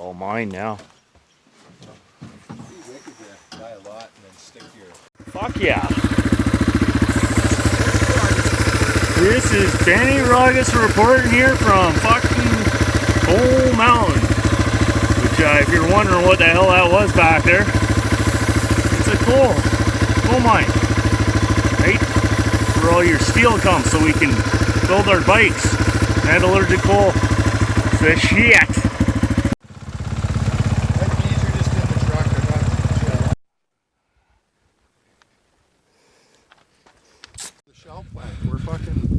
all mine now. Buy a lot and then stick your... Fuck yeah. This is Benny Ruggis reporting here from fucking Bull Mountain. Which, if you're wondering what the hell that was back there, it's a coal mine. Right? Where all your steel comes so we can build our bikes. Metallurgical coal. So shit.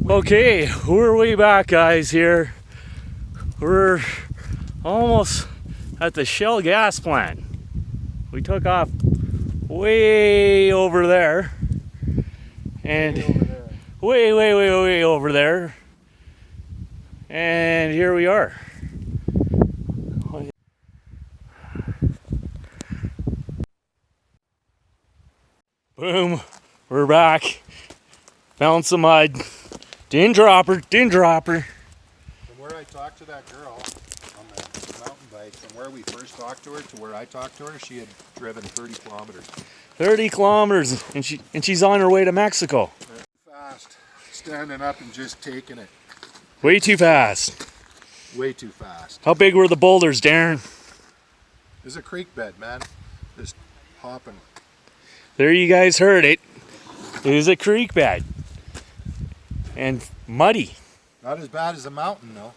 Okay, we're way back, guys. Here we're almost at the Shell gas plant. We took off way over there and way over there, and here we are. Boom, we're back. Found some mud. Din dropper. From where I talked to that girl on the mountain bike, from where we first talked to her to where I talked to her, she had driven 30 kilometers. 30 kilometers, and she's on her way to Mexico. Fast, standing up and just taking it. Way too fast. Way too fast. How big were the boulders, Darren? There's a creek bed, man. Just hopping. There, you guys heard it. It was a creek bed. And muddy. Not as bad as a mountain, though.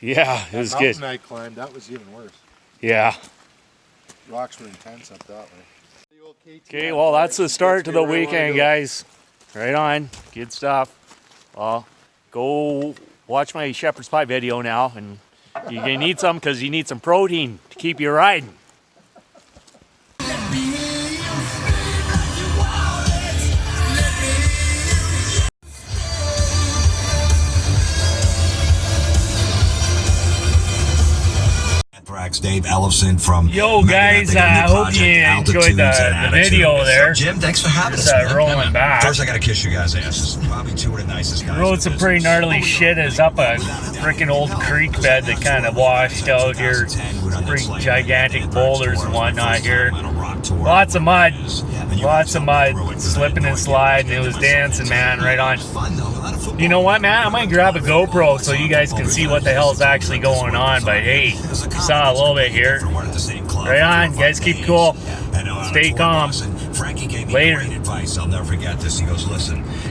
Yeah, it was good. That mountain I climbed, that was even worse. Yeah. Rocks were intense up that way. Okay, well, that's the start to the weekend, guys. Right on. Good stuff. Well, go watch my shepherd's pie video now, and you're going to need some because you need some protein to keep you riding. Dave Ellison from Yo guys, I hope you enjoyed the video there. Jim, thanks for having us. Rolling back. First, I gotta kiss you guys' asses. Probably two of the nicest guys. Rode some pretty gnarly shit. Is up a freaking old creek bed that kind of washed out here. Pretty gigantic boulders and whatnot here. Lots of mud. Slipping and sliding. It was dancing, man. Right on. You know what, man? I might grab a GoPro so you guys can see what the hell is actually going on. But hey, you saw a little bit here. Right on. You guys keep cool. Stay calm. Frankie gave me Later. great advice. I'll never forget this. He goes, listen,